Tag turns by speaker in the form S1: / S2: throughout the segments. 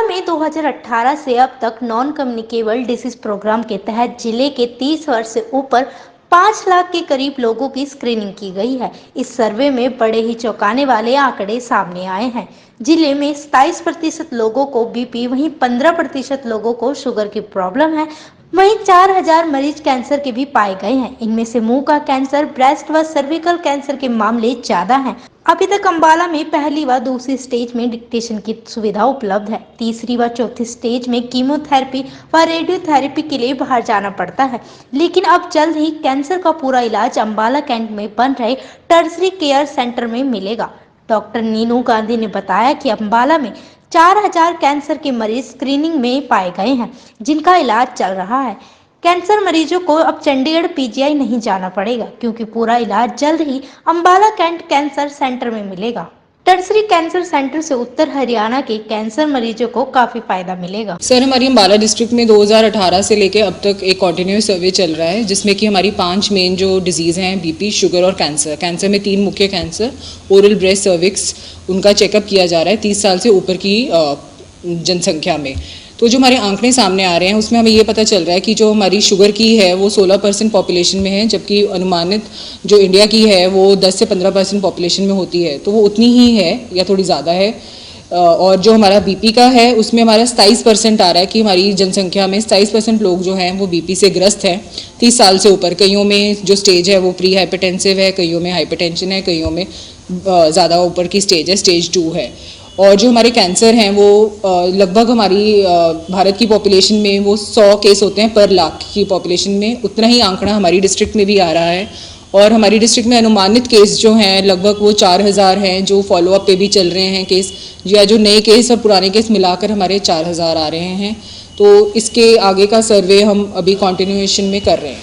S1: में 2018 से अब तक नॉन कम्युनिकेबल डिसीज प्रोग्राम के तहत जिले के 30 वर्ष से ऊपर 5 लाख के करीब लोगों की स्क्रीनिंग की गई है। इस सर्वे में बड़े ही चौंकाने वाले आंकड़े सामने आए हैं। जिले में 27% लोगों को बीपी, वहीं 15% लोगों को शुगर की प्रॉब्लम है। वहीं 4000 मरीज कैंसर के भी पाए गए हैं। इनमें से मुंह का कैंसर, ब्रेस्ट व सर्विकल कैंसर के मामले ज्यादा हैं। अभी तक अंबाला में पहली व दूसरी स्टेज में डिटेक्शन की सुविधा उपलब्ध है। तीसरी व चौथी स्टेज में कीमोथेरेपी व रेडियोथेरेपी के लिए बाहर जाना पड़ता है। लेकिन अब जल्द ही कैंसर का पूरा इलाज अंबाला कैंट में बन रहे टर्सरी केयर सेंटर में मिलेगा। डॉक्टर नीनू गांधी ने बताया कि अंबाला में 4000 कैंसर के मरीज स्क्रीनिंग में पाए गए हैं, जिनका इलाज चल रहा है। कैंसर मरीजों को अब चंडीगढ़ पीजीआई नहीं जाना पड़ेगा, क्योंकि पूरा इलाज जल्द ही अंबाला कैंट कैंसर सेंटर में मिलेगा। टर्सरी कैंसर सेंटर से उत्तर हरियाणा के कैंसर मरीजों को काफी फायदा मिलेगा।
S2: सर, हमारी अंबाला डिस्ट्रिक्ट में 2018 से लेकर अब तक एक कॉन्टिन्यूस सर्वे चल रहा है, जिसमें कि हमारी 5 मेन जो डिजीज़ हैं, बीपी, शुगर और कैंसर। कैंसर में 3 मुख्य कैंसर, ओरल, ब्रेस्ट, सर्विक्स, उनका चेकअप किया जा रहा है 30 साल से ऊपर की जनसंख्या में। तो जो हमारे आंकड़े सामने आ रहे हैं उसमें हमें ये पता चल रहा है कि जो हमारी शुगर की है वो 16% पॉपुलेशन में है, जबकि अनुमानित जो इंडिया की है वो 10 से 15% पॉपुलेशन में होती है, तो वो उतनी ही है या थोड़ी ज़्यादा है। और जो हमारा बीपी का है उसमें हमारा 27% आ रहा है कि हमारी जनसंख्या में 27% लोग जो हैं वो बीपी से ग्रस्त हैं 30 साल से ऊपर। कईयों में जो स्टेज है वो प्री हाइपरटेंसिव है, कईयों में हाइपरटेंशन है, कईयों में ज़्यादा ऊपर की स्टेज है, स्टेज 2 है। और जो हमारे कैंसर हैं वो लगभग हमारी भारत की पॉपुलेशन में वो 100 केस होते हैं पर लाख की पॉपुलेशन में। उतना ही आंकड़ा हमारी डिस्ट्रिक्ट में भी आ रहा है। और हमारी डिस्ट्रिक्ट में अनुमानित केस जो हैं लगभग वो 4000 हैं, जो फॉलोअप पे भी चल रहे हैं केस, या जो नए केस और पुराने केस मिलाकर हमारे 4000 आ रहे हैं। तो इसके आगे का सर्वे हम अभी कॉन्टिन्यूएशन में कर रहे हैं।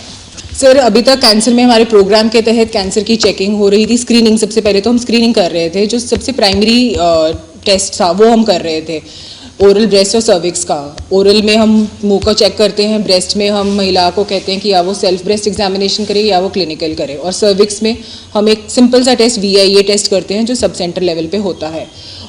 S2: सर, अभी तक कैंसर में हमारे प्रोग्राम के तहत कैंसर की चेकिंग हो रही थी, स्क्रीनिंग। सबसे पहले तो हम स्क्रीनिंग कर रहे थे, जो सबसे प्राइमरी टेस्ट था वो हम कर रहे थे ओरल, ब्रेस्ट और सर्विक्स का। ओरल में हम मुंह को चेक करते हैं, ब्रेस्ट में हम महिला को कहते हैं कि या वो सेल्फ ब्रेस्ट एग्जामिनेशन करे या वो क्लिनिकल करे, और सर्विक्स में हम एक सिंपल सा टेस्ट VIA टेस्ट करते हैं जो सब सेंटर लेवल पे होता है।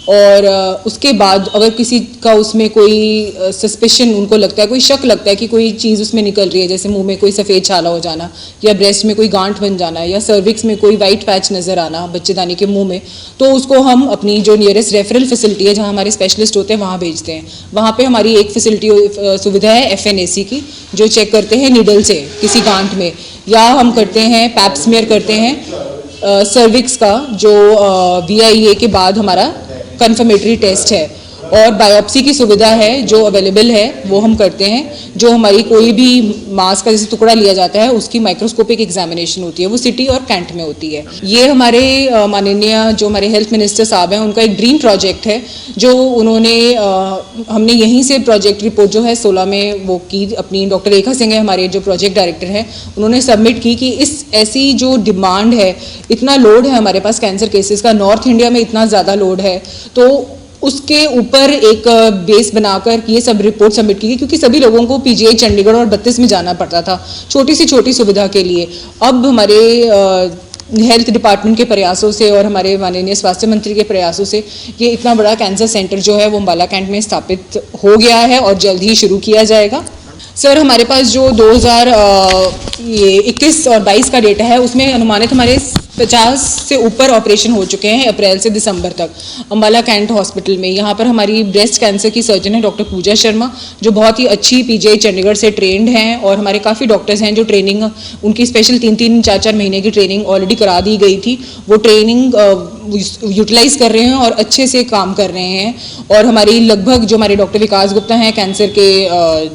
S2: और उसके बाद अगर किसी का उसमें कोई सस्पिशन उनको लगता है, कोई शक लगता है कि कोई चीज़ उसमें निकल रही है, जैसे मुंह में कोई सफ़ेद छाला हो जाना, या ब्रेस्ट में कोई गांठ बन जाना, या सर्विक्स में कोई वाइट पैच नज़र आना बच्चेदानी के मुंह में, तो उसको हम अपनी जो नियरेस्ट रेफरल फैसिलिटी है जहाँ हमारे स्पेशलिस्ट होते हैं वहाँ भेजते हैं। वहाँ पे हमारी एक फैसिलिटी सुविधा है FNAC की, जो चेक करते हैं निडल से किसी गांठ में, या हम करते हैं पैप स्मीयर करते हैं सर्विक्स का, जो VIA के बाद हमारा कन्फर्मेटरी टेस्ट है। और बायोप्सी की सुविधा है जो अवेलेबल है, वो हम करते हैं। जो हमारी कोई भी मांस का जैसे टुकड़ा लिया जाता है उसकी माइक्रोस्कोपिक एग्जामिनेशन होती है, वो सिटी और कैंट में होती है। ये हमारे माननीय जो हमारे हेल्थ मिनिस्टर साहब हैं उनका एक ड्रीम प्रोजेक्ट है, जो उन्होंने हमने यहीं से प्रोजेक्ट रिपोर्ट जो है 16 में वो की, अपनी डॉक्टर रेखा सिंह है हमारे जो प्रोजेक्ट डायरेक्टर हैं, उन्होंने सबमिट की कि इस ऐसी जो डिमांड है, इतना लोड है हमारे पास कैंसर केसेस का, नॉर्थ इंडिया में इतना ज़्यादा लोड है, तो उसके ऊपर एक बेस बनाकर ये सब रिपोर्ट सबमिट की गई, क्योंकि सभी लोगों को PGI चंडीगढ़ और 32 में जाना पड़ता था छोटी से छोटी सुविधा के लिए। अब हमारे हेल्थ डिपार्टमेंट के प्रयासों से और हमारे माननीय स्वास्थ्य मंत्री के प्रयासों से ये इतना बड़ा कैंसर सेंटर जो है वो अंबाला कैंट में स्थापित हो गया है और जल्द ही शुरू किया जाएगा। सर, हमारे पास जो 2021 और 22 का डेटा है उसमें अनुमानित हमारे 50 से ऊपर ऑपरेशन हो चुके हैं अप्रैल से दिसंबर तक अंबाला कैंट हॉस्पिटल में। यहाँ पर हमारी ब्रेस्ट कैंसर की सर्जन है डॉक्टर पूजा शर्मा, जो बहुत ही अच्छी PGI चंडीगढ़ से ट्रेंड हैं, और हमारे काफ़ी डॉक्टर्स हैं जो ट्रेनिंग उनकी स्पेशल 3-3, 4-4 महीने की ट्रेनिंग ऑलरेडी करा दी गई थी, वो ट्रेनिंग यूटिलाइज कर रहे हैं और अच्छे से काम कर रहे हैं। और हमारी लगभग जो हमारे डॉक्टर विकास गुप्ता हैं कैंसर के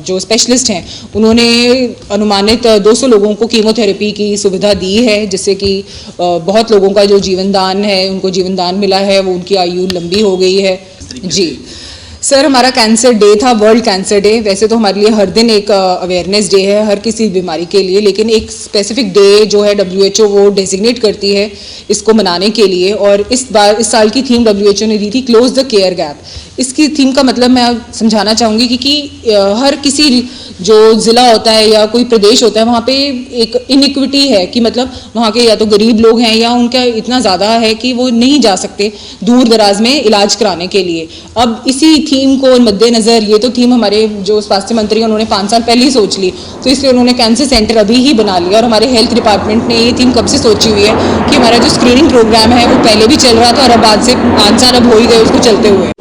S2: जो स्पेशलिस्ट हैं, उन्होंने अनुमानित 200 लोगों को कीमोथेरेपी की सुविधा दी है, जिससे कि बहुत लोगों का जो जीवनदान है, उनको जीवनदान मिला है, वो उनकी आयु लंबी हो गई है। जी सर, हमारा कैंसर डे था, वर्ल्ड कैंसर डे। वैसे तो हमारे लिए हर दिन एक अवेयरनेस डे है हर किसी बीमारी के लिए, लेकिन एक स्पेसिफिक डे जो है WHO वो डेजिग्नेट करती है इसको मनाने के लिए। और इस साल की थीम WHO ने दी थी क्लोज द केयर गैप। इसकी थीम का मतलब मैं समझाना चाहूँगी कि हर किसी जो ज़िला होता है या कोई प्रदेश होता है वहाँ पे एक इनइक्विटी है, कि मतलब वहाँ के या तो गरीब लोग हैं या उनका इतना ज़्यादा है कि वो नहीं जा सकते दूर दराज में इलाज कराने के लिए। अब इसी थीम को मद्देनज़र, ये तो थीम हमारे जो स्वास्थ्य मंत्री हैं उन्होंने 5 साल पहले ही सोच ली, तो इसलिए उन्होंने कैंसर सेंटर अभी ही बना लिया। और हमारे हेल्थ डिपार्टमेंट ने ये थीम कब से सोची हुई है कि हमारा जो स्क्रीनिंग प्रोग्राम है वो पहले भी चल रहा था और अब आज से 5 साल अब हो ही गए उसको चलते हुए।